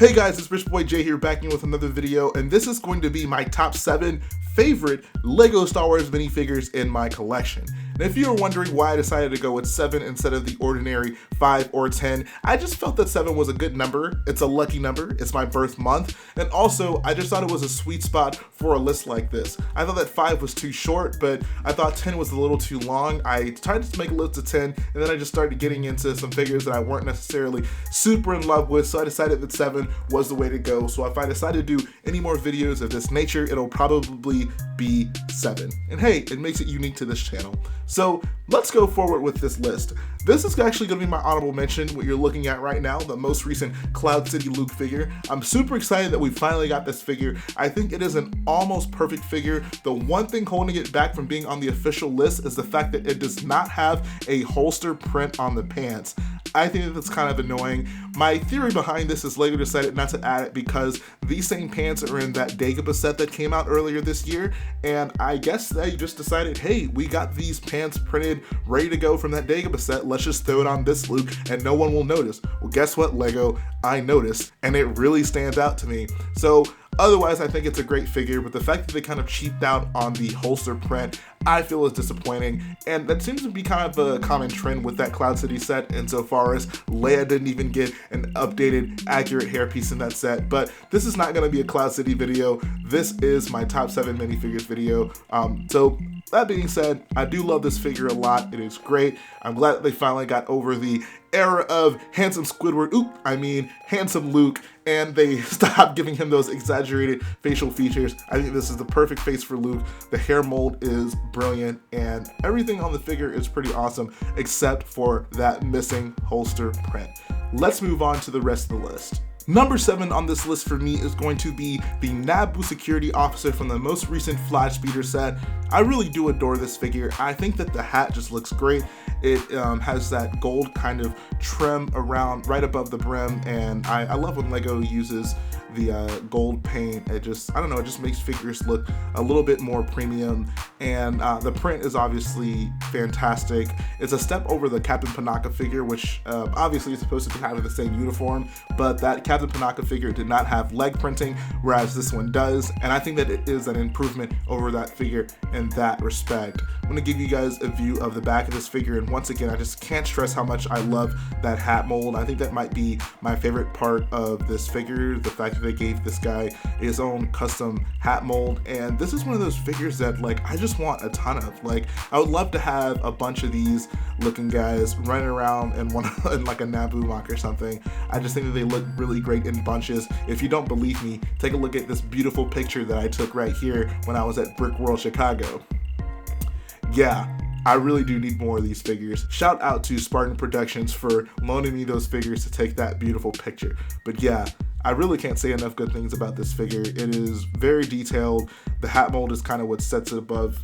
Hey guys, it's Rich Boy J here, back in with another video, and this is going to be my top 7 favorite LEGO Star Wars minifigures in my collection. And if you were wondering why I decided to go with 7 instead of the ordinary 5 or 10, I just felt that 7 was a good number. It's a lucky number, it's my birth month, and also I just thought it was a sweet spot for a list like this. I thought that 5 was too short, but I thought 10 was a little too long. I tried to make a list of 10, and then I just started getting into some figures that I weren't necessarily super in love with, so I decided that 7 was the way to go. So if I decide to do any more videos of this nature, it'll probably be 7. And hey, it makes it unique to this channel. So let's go forward with this list. This is actually going to be my honorable mention, what you're looking at right now, the most recent Cloud City Luke figure. I'm super excited that we finally got this figure. I think it is an almost perfect figure. The one thing holding it back from being on the official list is the fact that it does not have a holster print on the pants. I think that's kind of annoying. My theory behind this is LEGO decided not to add it because these same pants are in that Dagobah set that came out earlier this year, and I guess they just decided, hey, we got these pants printed, ready to go from that Dagobah set, let's just throw it on this Luke and no one will notice. Well, guess what, LEGO? I noticed, and it really stands out to me. So otherwise, I think it's a great figure, but the fact that they kind of cheaped out on the holster print, I feel is disappointing, and that seems to be kind of a common trend with that Cloud City set insofar as Leia didn't even get an updated, accurate hairpiece in that set. But this is not going to be a Cloud City video. This is my top 7 minifigures video. So that being said, I do love this figure a lot. It is great. I'm glad that they finally got over the era of handsome Squidward, handsome Luke, and they stopped giving him those exaggerated facial features. I think this is the perfect face for Luke. The hair mold is brilliant, and everything on the figure is pretty awesome, except for that missing holster print. Let's move on to the rest of the list. Number 7 on this list for me is going to be the Naboo security officer from the most recent Flash Speeder set. I really do adore this figure. I think that the hat just looks great. It has that gold kind of trim around right above the brim, and I love when LEGO uses the gold paint. It just, I don't know, it just makes figures look a little bit more premium, and the print is obviously fantastic. It's a step over the Captain Panaka figure, which obviously is supposed to be having the same uniform, but that Captain Panaka figure did not have leg printing, whereas this one does, and I think that it is an improvement over that figure in that respect. I'm going to give you guys a view of the back of this figure, and once again, I just can't stress how much I love that hat mold. I think that might be my favorite part of this figure, the fact that they gave this guy his own custom hat mold, and this is one of those figures that, like, I just want a ton of. Like, I would love to have a bunch of these looking guys running around in like a Naboo mock or something. I just think that they look really great in bunches. If you don't believe me, take a look at this beautiful picture that I took right here when I was at Brick World Chicago. Yeah, I really do need more of these figures. Shout out to Spartan Productions for loaning me those figures to take that beautiful picture. But yeah, I really can't say enough good things about this figure. It is very detailed. The hat mold is kind of what sets it above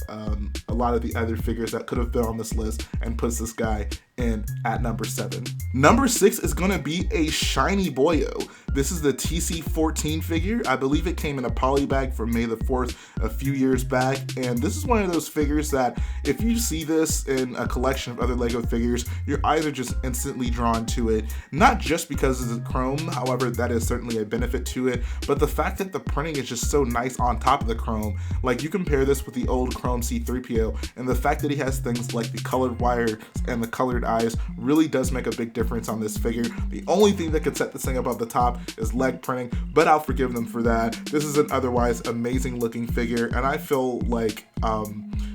a lot of the other figures that could have been on this list and puts this guy in at number 7. Number 6 is gonna be a shiny boyo. This is the TC-14 figure. I believe it came in a poly bag for May the 4th a few years back, and this is one of those figures that if you see this in a collection of other LEGO figures, you're either just instantly drawn to it, not just because it's chrome, however that is certainly a benefit to it, but the fact that the printing is just so nice on top of the chrome. Like, you compare this with the old chrome C-3PO, and the fact that he has things like the colored wires and the colored eyes really does make a big difference on this figure. The only thing that could set this thing above the top is leg printing, but I'll forgive them for that. This is an otherwise amazing looking figure, and I feel like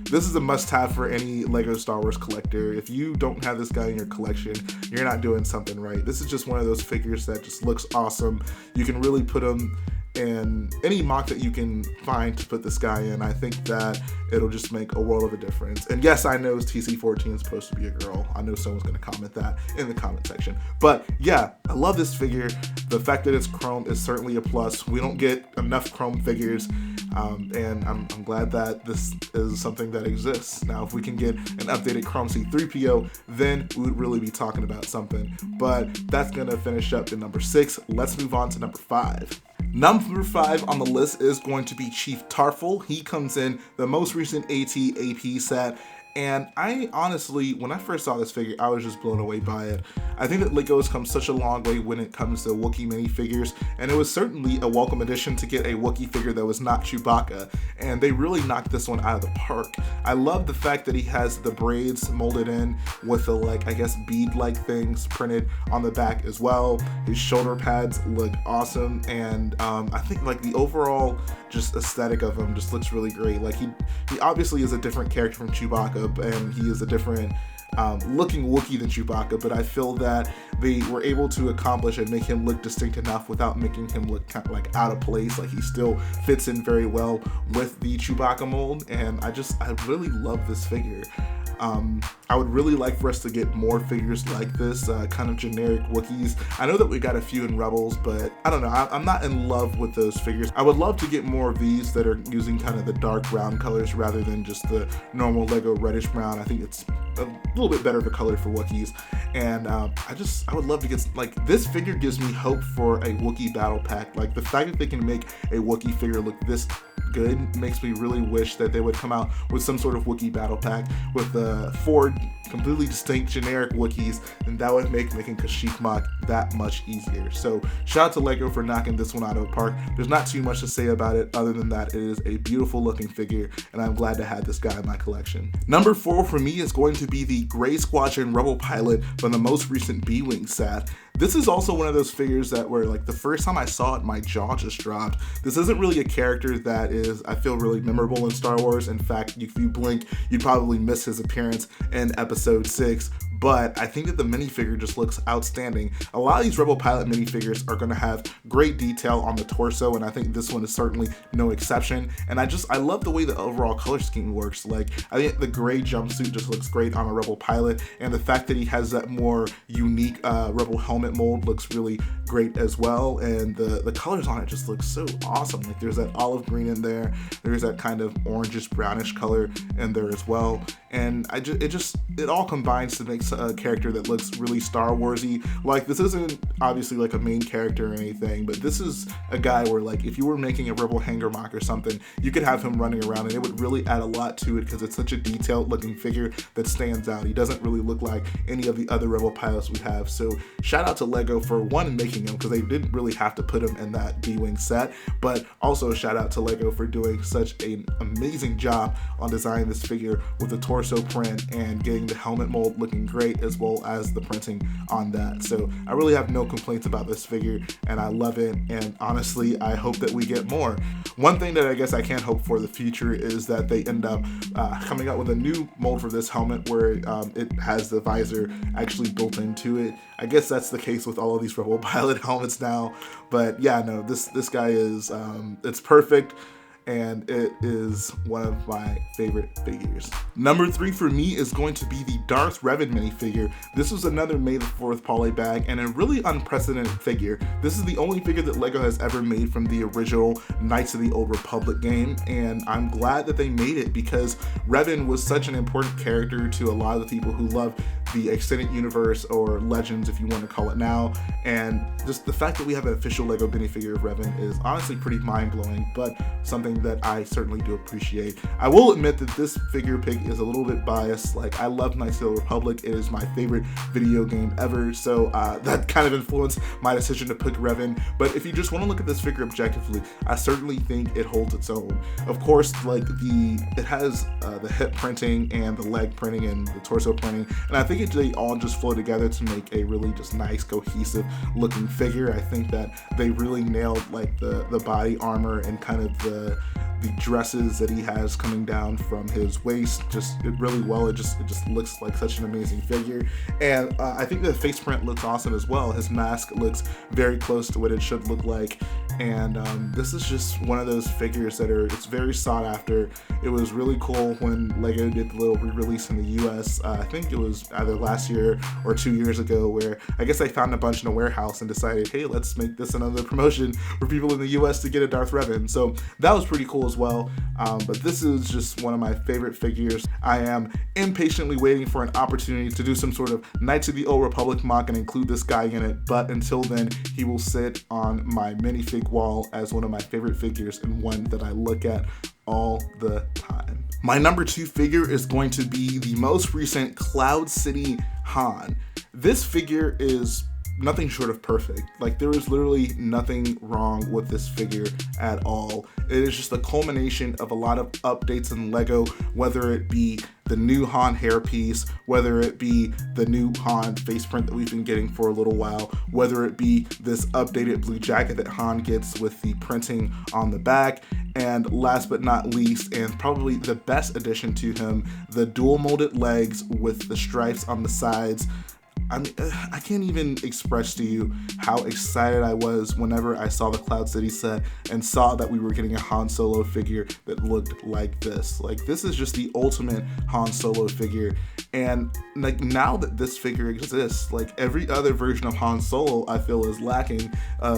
this is a must-have for any LEGO Star Wars collector. If you don't have this guy in your collection, you're not doing something right. This is just one of those figures that just looks awesome. You can really put him in any mock that you can find to put this guy in. I think that it'll just make a world of a difference. And yes, I know TC-14 is supposed to be a girl. I know someone's going to comment that in the comment section. But yeah, I love this figure. The fact that it's chrome is certainly a plus. We don't get enough chrome figures, and I'm glad that this is something that exists. Now, if we can get an updated chrome C-3PO, then we would really be talking about something. But that's going to finish up in number 6. Let's move on to number 5. Number 5 on the list is going to be Chief Tarful. He comes in the most recent AT-AP set, And I honestly, when I first saw this figure, I was just blown away by it. I think that LEGO has come such a long way when it comes to Wookiee minifigures, and it was certainly a welcome addition to get a Wookiee figure that was not Chewbacca, and they really knocked this one out of the park. I love the fact that he has the braids molded in with the, like, I guess bead-like things printed on the back as well. His shoulder pads look awesome, and I think like the overall just aesthetic of him just looks really great. Like he obviously is a different character from Chewbacca, and he is a different looking Wookiee than Chewbacca, but I feel that they were able to accomplish and make him look distinct enough without making him look kind of like out of place. Like he still fits in very well with the Chewbacca mold, and I really love this figure. I would really like for us to get more figures like this, kind of generic Wookiees. I know that we got a few in Rebels, but I don't know, I'm not in love with those figures. I would love to get more of these that are using kind of the dark brown colors rather than just the normal LEGO reddish brown. I think it's a little bit better of a color for Wookiees. And I would love to get, like, this figure gives me hope for a Wookiee battle pack. Like the fact that they can make a Wookiee figure look this good makes me really wish that they would come out with some sort of Wookiee battle pack with 4 completely distinct generic Wookiees, and that would make making Kashyyyk Mach that much easier. So shout out to LEGO for knocking this one out of the park. There's not too much to say about it other than that it is a beautiful looking figure, and I'm glad to have this guy in my collection. Number 4 for me is going to be the Gray Squadron Rebel Pilot from the most recent B-Wing set. This is also one of those figures that where, like, the first time I saw it, my jaw just dropped. This isn't really a character that is, I feel, really memorable in Star Wars. In fact, if you blink, you'd probably miss his appearance in Episode 6. But I think that the minifigure just looks outstanding. A lot of these Rebel Pilot minifigures are going to have great detail on the torso, and I think this one is certainly no exception. And I love the way the overall color scheme works. Like, I think the gray jumpsuit just looks great on a Rebel Pilot, and the fact that he has that more unique Rebel helmet mold looks really great as well. And the colors on it just look so awesome. Like, there's that olive green in there, there's that kind of orangish brownish color in there as well, and it all combines to make a character that looks really Star Warsy. Like, this isn't obviously like a main character or anything, but this is a guy where, like, if you were making a Rebel Hanger Mock or something, you could have him running around and it would really add a lot to it because it's such a detailed looking figure that stands out. He doesn't really look like any of the other Rebel pilots we have. So shout out to LEGO for one, making him, because they didn't really have to put him in that B-Wing set, but also shout out to LEGO for doing such an amazing job on designing this figure with the torso print and getting the helmet mold looking great, as well as the printing on that. So I really have no complaints about this figure, and I love it, and honestly I hope that we get more. One thing that I guess I can't hope for the future is that they end up coming out with a new mold for this helmet where it has the visor actually built into it. I guess that's the case with all of these Rebel Pilot helmets now, but yeah, no, this guy is it's perfect, and it is one of my favorite figures. Number 3 for me is going to be the Darth Revan minifigure. This was another May the 4th poly bag and a really unprecedented figure. This is the only figure that LEGO has ever made from the original Knights of the Old Republic game, and I'm glad that they made it because Revan was such an important character to a lot of the people who love the extended universe, or Legends if you want to call it now, and just the fact that we have an official LEGO minifigure of Revan is honestly pretty mind-blowing, but something that I certainly do appreciate. I will admit that this figure pick is a little bit biased. Like, I love Knights of the Republic. It is my favorite video game ever, so that kind of influenced my decision to pick Revan. But if you just want to look at this figure objectively, I certainly think it holds its own. Of course, like, it has the hip printing and the leg printing and the torso printing, and I think they all just flow together to make a really just nice, cohesive looking figure. I think that they really nailed, like, the body armor and kind of the dresses that he has coming down from his waist really well. It just looks like such an amazing figure, and I think the face print looks awesome as well. His mask looks very close to what it should look like, and this is just one of those figures that it's very sought after. It was really cool when LEGO did the little re-release in the US. I think it was either last year or 2 years ago, where I guess they found a bunch in a warehouse and decided, hey, let's make this another promotion for people in the US to get a Darth Revan. So that was pretty cool as well. But this is just one of my favorite figures. I am impatiently waiting for an opportunity to do some sort of Knights of the Old Republic mock and include this guy in it, but until then, he will sit on my minifig wall as one of my favorite figures and one that I look at all the time. My number 2 figure is going to be the most recent Cloud City Han. This figure is nothing short of perfect. Like, there is literally nothing wrong with this figure at all. It is just the culmination of a lot of updates in LEGO, whether it be the new Han hairpiece, whether it be the new Han face print that we've been getting for a little while, whether it be this updated blue jacket that Han gets with the printing on the back, and last but not least, and probably the best addition to him, the dual molded legs with the stripes on the sides. I mean, I can't even express to you how excited I was whenever I saw the Cloud City set and saw that we were getting a Han Solo figure that looked like this. Like, this is just the ultimate Han Solo figure. And like, now that this figure exists, like, every other version of Han Solo I feel is lacking,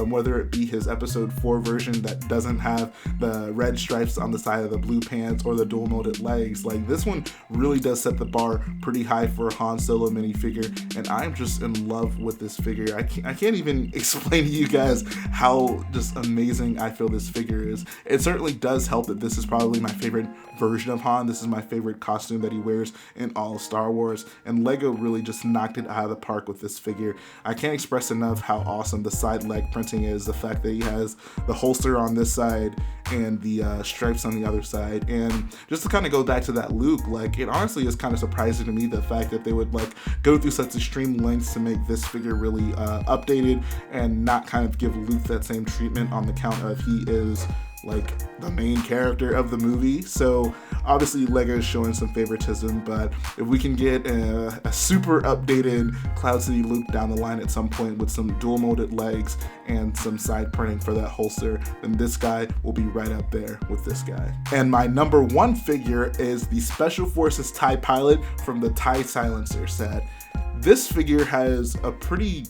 whether it be his episode 4 version that doesn't have the red stripes on the side of the blue pants or the dual molded legs. Like, this one really does set the bar pretty high for a Han Solo minifigure, and I'm just in love with this figure. I can't even explain to you guys how just amazing I feel this figure is. It certainly does help that this is probably my favorite version of Han. This is my favorite costume that he wears in all of Star Wars, and LEGO really just knocked it out of the park with this figure. I can't express enough how awesome the side leg printing is, the fact that he has the holster on this side and the stripes on the other side. And just to kind of go back to that Luke, like, it honestly is kind of surprising to me the fact that they would like go through such extreme lengths to make this figure really updated and not kind of give Luke that same treatment on the count of he is like the main character of the movie. So obviously LEGO is showing some favoritism, but if we can get a super updated Cloud City Luke down the line at some point with some dual molded legs and some side printing for that holster, then this guy will be right up there with this guy. And my number 1 figure is the Special Forces TIE Pilot from the TIE Silencer set. This figure has a pretty,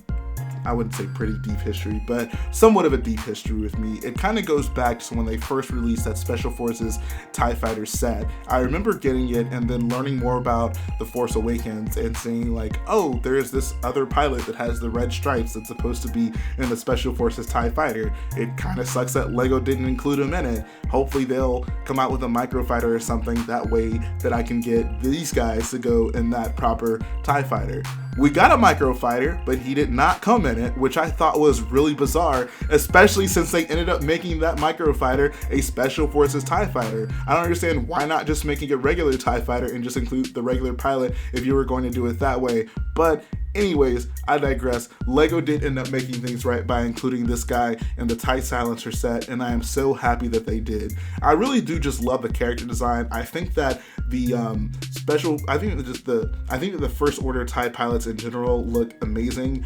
I wouldn't say pretty deep history, but somewhat of a deep history with me. It kind of goes back to when they first released that Special Forces TIE Fighter set. I remember getting it and then learning more about The Force Awakens and saying like, oh, there's this other pilot that has the red stripes that's supposed to be in the Special Forces TIE Fighter. It kind of sucks that LEGO didn't include him in it. Hopefully they'll come out with a microfighter or something, that way that I can get these guys to go in that proper TIE Fighter. We got a microfighter, but he did not come in it, which I thought was really bizarre, especially since they ended up making that microfighter a Special Forces TIE Fighter. I don't understand why not just making a regular TIE Fighter and just include the regular pilot if you were going to do it that way. But anyways, I digress. LEGO did end up making things right by including this guy in the TIE Silencer set, and I am so happy that they did. I really do just love the character design. I think that the I think that the First Order TIE pilots in general look amazing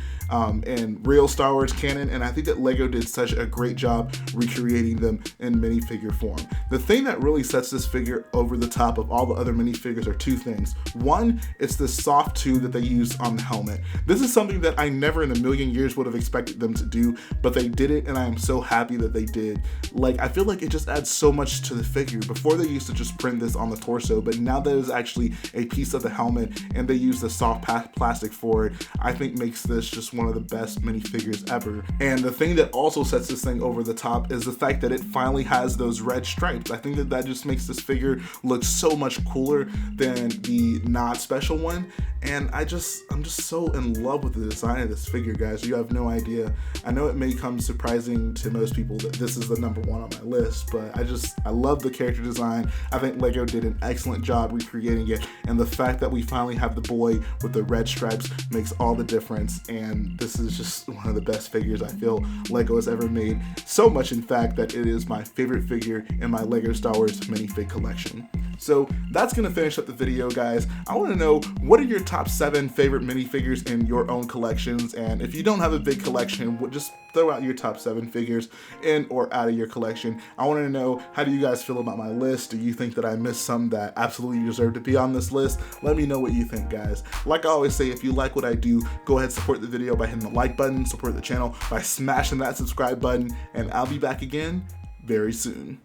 in real Star Wars canon, and I think that LEGO did such a great job recreating them in minifigure form. The thing that really sets this figure over the top of all the other minifigures are 2 things. One, it's the soft tube that they use on the helmet. This is something that I never in a million years would have expected them to do, but they did it, and I am so happy that they did. Like, I feel like it just adds so much to the figure. Before they used to just print this on the torso, but now that it's actually a piece of the helmet and they use the soft plastic for it, I think makes this just one of the best minifigures ever. And the thing that also sets this thing over the top is the fact that it finally has those red stripes. I think that that just makes this figure look so much cooler than the not special one, and I'm just so in love with the design of this figure, guys. You have no idea. I know it may come surprising to most people that this is the number 1 on my list, but I love the character design. I think LEGO did an excellent job recreating it, and the fact that we finally have the boy with the red stripes makes all the difference, and this is just one of the best figures I feel LEGO has ever made. So much, in fact, that it is my favorite figure in my LEGO Star Wars minifig collection. So that's gonna finish up the video, guys. I wanna know, what are your top 7 favorite minifigures in your own collections? And if you don't have a big collection, just throw out your top 7 figures in or out of your collection. I wanna know, how do you guys feel about my list? Do you think that I missed some that absolutely deserve to be on this list? Let me know what you think, guys. Like I always say, if you like what I do, go ahead and support the video by hitting the like button, support the channel by smashing that subscribe button, and I'll be back again very soon.